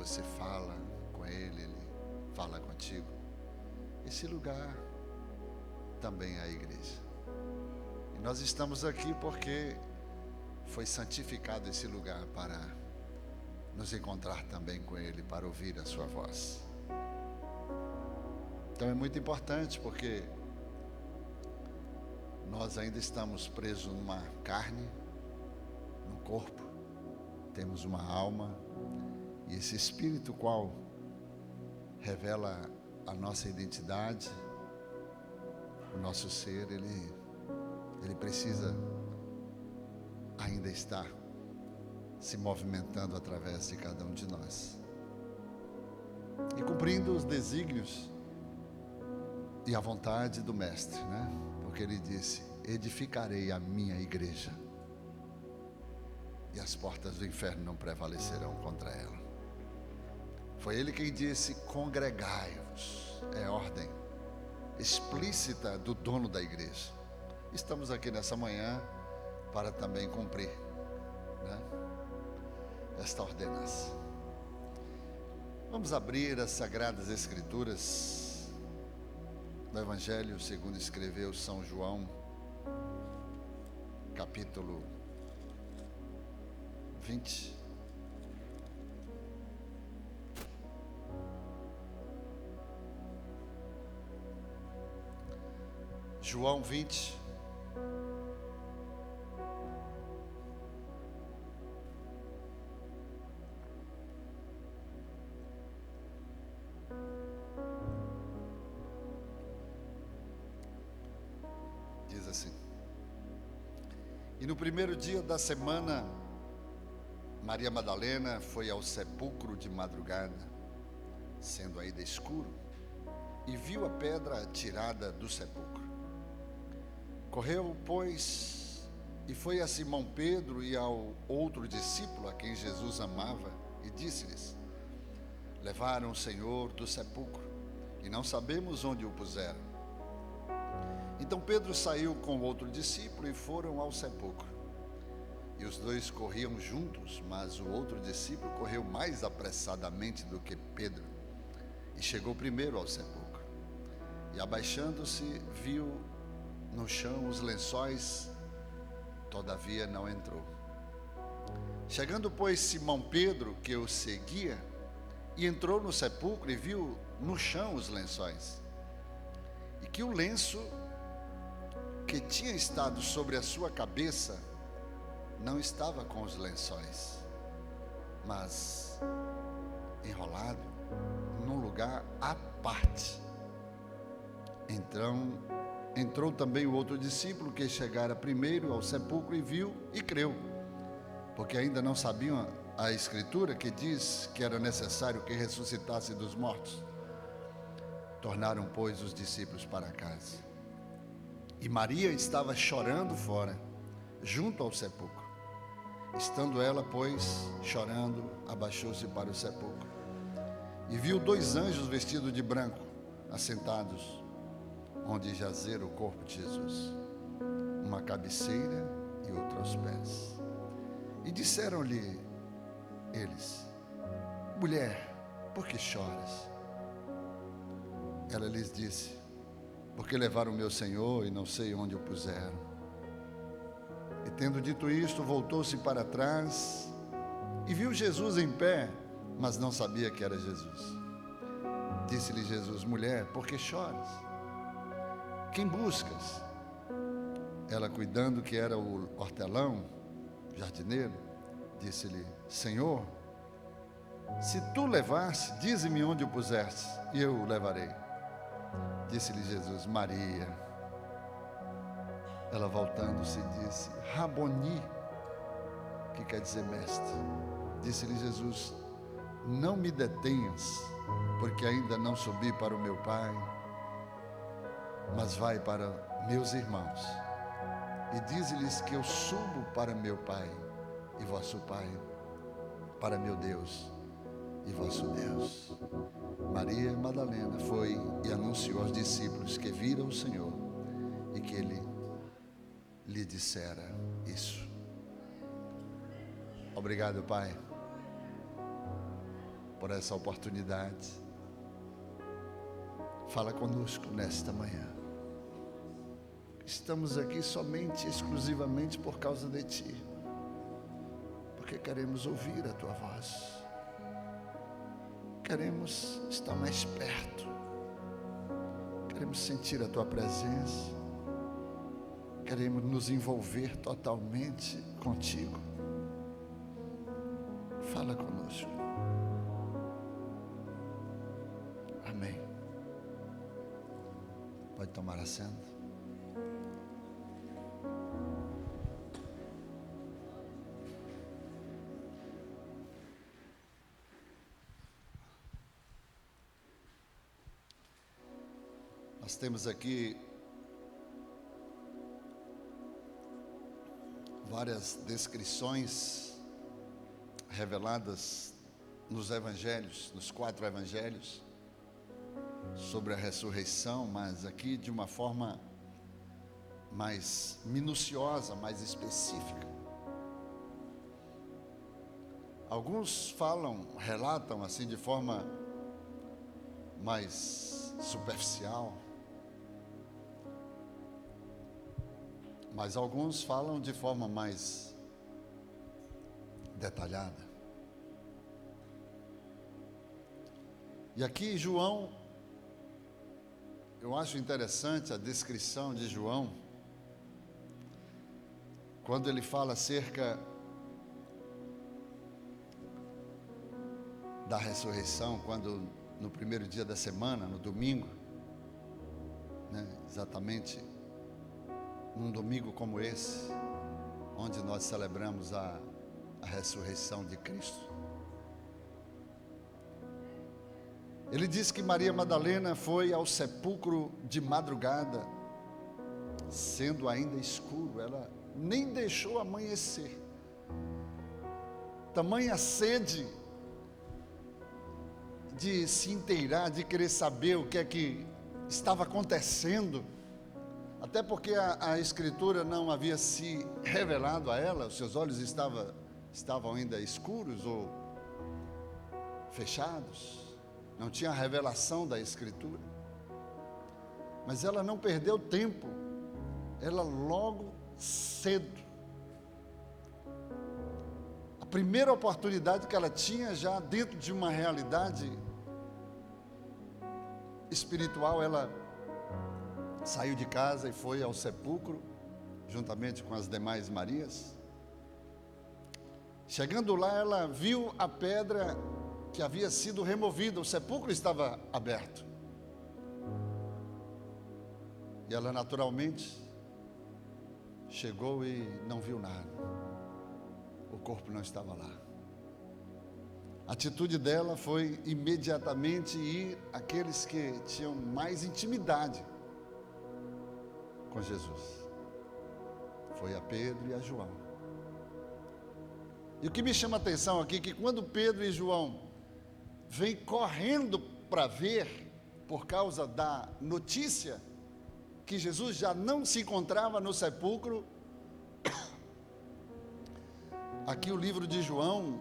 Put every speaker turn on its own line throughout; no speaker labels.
você fala com Ele, Ele fala contigo. Esse lugar também é a igreja. E nós estamos aqui porque foi santificado esse lugar para nos encontrar também com Ele, para ouvir a sua voz. Então é muito importante, porque nós ainda estamos presos numa carne, num corpo, temos uma alma, e esse Espírito qual revela a nossa identidade, o nosso ser, ele precisa ainda estar se movimentando através de cada um de nós e cumprindo os desígnios e a vontade do Mestre, né? Porque ele disse: edificarei a minha igreja e as portas do inferno não prevalecerão contra ela. Foi ele quem disse: congregai-vos. É ordem explícita do dono da igreja. Estamos aqui nessa manhã para também cumprir, né, esta ordenança. Vamos abrir as Sagradas Escrituras no Evangelho segundo escreveu São João, capítulo 20. João 20. Diz assim: e no primeiro dia da semana, Maria Madalena foi ao sepulcro de madrugada, sendo ainda escuro, e viu a pedra tirada do sepulcro. Correu, pois, e foi a Simão Pedro e ao outro discípulo a quem Jesus amava, e disse-lhes: levaram o Senhor do sepulcro, e não sabemos onde o puseram. Então Pedro saiu com o outro discípulo e foram ao sepulcro. E os dois corriam juntos, mas o outro discípulo correu mais apressadamente do que Pedro, e chegou primeiro ao sepulcro. E abaixando-se, viu no chão os lençóis, todavia não entrou. Chegando, pois, Simão Pedro, que o seguia, e entrou no sepulcro e viu no chão os lençóis, e que o lenço que tinha estado sobre a sua cabeça não estava com os lençóis, mas enrolado num lugar à parte. Então entrou também o outro discípulo que chegara primeiro ao sepulcro e viu e creu, porque ainda não sabiam a escritura que diz que era necessário que ressuscitasse dos mortos. Tornaram, pois, os discípulos para casa. E Maria estava chorando fora, junto ao sepulcro. Estando ela, pois, chorando, abaixou-se para o sepulcro, e viu dois anjos vestidos de branco, assentados onde jazera o corpo de Jesus, uma à cabeceira e outra aos pés. E disseram-lhe eles: mulher, por que choras? Ela lhes disse: porque levaram o meu Senhor e não sei onde o puseram. E tendo dito isto, voltou-se para trás e viu Jesus em pé, mas não sabia que era Jesus. Disse-lhe Jesus: mulher, por que choras? Quem buscas? Ela, cuidando que era o hortelão, jardineiro, disse-lhe: Senhor, se tu levaste, dize-me onde o puseste, e eu o levarei. Disse-lhe Jesus: Maria. Ela, voltando-se, disse: Raboni, que quer dizer mestre. Disse-lhe Jesus: não me detenhas, porque ainda não subi para o meu Pai, mas vai para meus irmãos e dize-lhes que eu subo para meu Pai e vosso Pai, para meu Deus e vosso Deus. Maria Madalena foi e anunciou aos discípulos que viram o Senhor e que ele lhe dissera isso. Obrigado, Pai, por essa oportunidade. Fala conosco nesta manhã. Estamos aqui somente, exclusivamente por causa de Ti, porque queremos ouvir a Tua voz, queremos estar mais perto, queremos sentir a Tua presença, queremos nos envolver totalmente contigo. Fala conosco. Amém. Pode tomar assento. Nós temos aqui várias descrições reveladas nos evangelhos, nos 4 evangelhos, sobre a ressurreição, mas aqui de uma forma mais minuciosa, mais específica. Alguns relatam assim de forma mais superficial, mas alguns falam de forma mais detalhada. E aqui João, eu acho interessante a descrição de João, quando ele fala acerca da ressurreição, quando no primeiro dia da semana, no domingo, exatamente num domingo como esse, onde nós celebramos a ressurreição de Cristo. Ele diz que Maria Madalena foi ao sepulcro de madrugada, sendo ainda escuro, ela nem deixou amanhecer. Tamanha sede de se inteirar, de querer saber o que é que estava acontecendo, até porque a Escritura não havia se revelado a ela, os seus olhos estavam ainda escuros ou fechados, não tinha a revelação da Escritura. Mas ela não perdeu tempo, ela logo cedo, a primeira oportunidade que ela tinha, já dentro de uma realidade espiritual, ela saiu de casa e foi ao sepulcro, juntamente com as demais Marias. Chegando lá, ela viu a pedra que havia sido removida, o sepulcro estava aberto. E ela naturalmente chegou e não viu nada, o corpo não estava lá. A atitude dela foi imediatamente ir àqueles que tinham mais intimidade com Jesus. Foi a Pedro e a João. E o que me chama a atenção aqui é que quando Pedro e João vêm correndo para ver, por causa da notícia que Jesus já não se encontrava no sepulcro, aqui o livro de João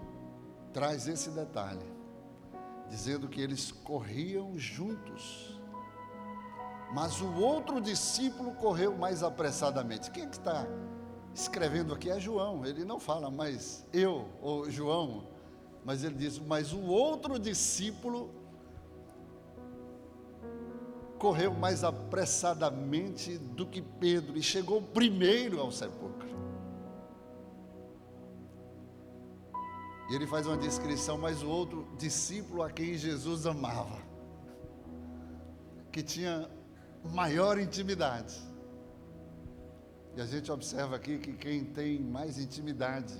traz esse detalhe, dizendo que eles corriam juntos, mas o outro discípulo correu mais apressadamente. Quem é que está escrevendo aqui? É João. Ele não fala mais eu ou João, mas ele diz, mas o outro discípulo correu mais apressadamente do que Pedro e chegou primeiro ao sepulcro. E ele faz uma descrição, mas o outro discípulo a quem Jesus amava, que tinha maior intimidade. E a gente observa aqui que quem tem mais intimidade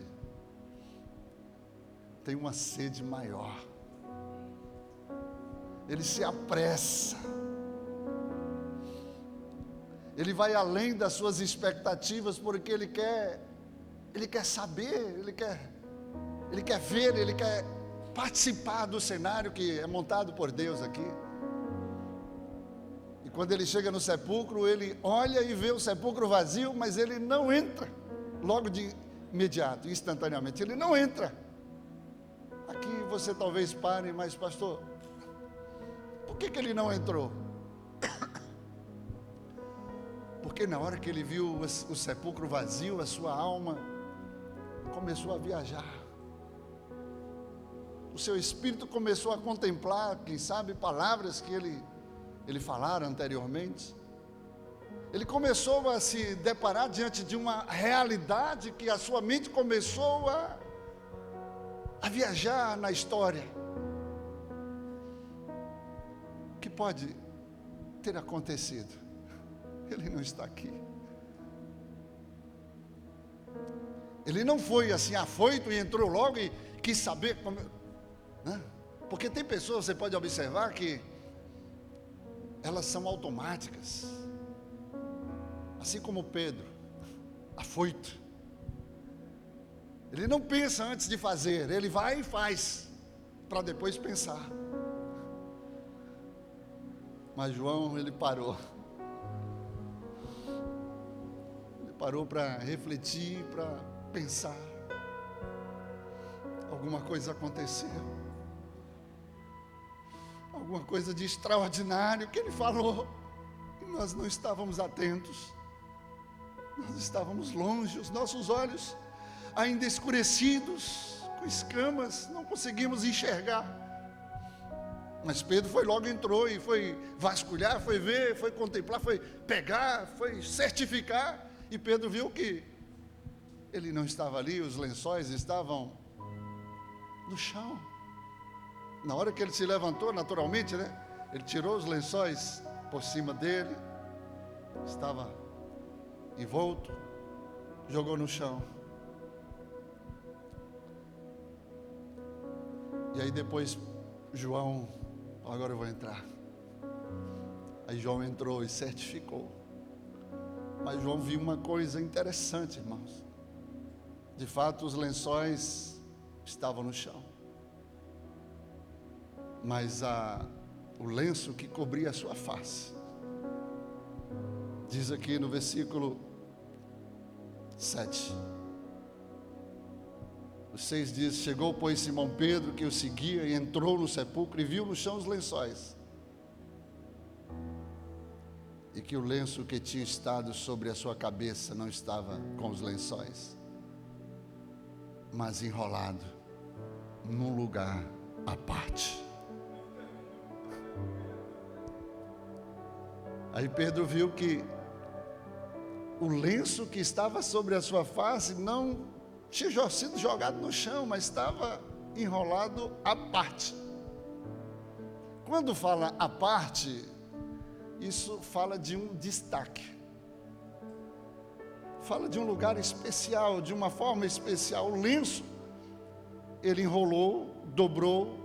tem uma sede maior. Ele se apressa. Ele vai além das suas expectativas, porque ele quer saber, ele quer ver, ele quer participar do cenário que é montado por Deus aqui. E quando ele chega no sepulcro, ele olha e vê o sepulcro vazio, mas ele não entra logo de imediato, instantaneamente, ele não entra. aqui você talvez pare, mas pastor, por que ele não entrou? Porque na hora que ele viu o sepulcro vazio, a sua alma começou a viajar. O seu espírito começou a contemplar, quem sabe, palavras que ele falara anteriormente. Ele começou a se deparar diante de uma realidade que a sua mente começou a viajar na história. O que pode ter acontecido? Ele não está aqui. Ele não foi assim afoito e entrou logo e quis saber como, né? Porque tem pessoas, você pode observar que elas são automáticas, assim como Pedro, afoito. Ele não pensa antes de fazer, ele vai e faz, para depois pensar. Mas João, ele parou. Ele parou para refletir, para pensar. Alguma coisa aconteceu. Alguma coisa de extraordinário que ele falou. E nós não estávamos atentos. Nós estávamos longe, os nossos olhos ainda escurecidos, com escamas, não conseguimos enxergar. Mas Pedro foi logo, entrou e foi vasculhar, foi ver, foi contemplar, foi pegar, foi certificar. E Pedro viu que ele não estava ali, os lençóis estavam no chão. Na hora que ele se levantou, naturalmente, né? Ele tirou os lençóis por cima dele, estava envolto, jogou no chão. E aí depois João, agora eu vou entrar. Aí João entrou e certificou. Mas João viu uma coisa interessante, irmãos. De fato, os lençóis estavam no chão. Mas o lenço que cobria a sua face, diz aqui no versículo 7. O 6 diz: chegou, pois, Simão Pedro, que o seguia, e entrou no sepulcro e viu no chão os lençóis. E que o lenço que tinha estado sobre a sua cabeça não estava com os lençóis, mas enrolado num lugar à parte. Aí Pedro viu que o lenço que estava sobre a sua face não tinha sido jogado no chão, mas estava enrolado à parte. Quando fala à parte, isso fala de um destaque, fala de um lugar especial, de uma forma especial. O lenço, ele enrolou, dobrou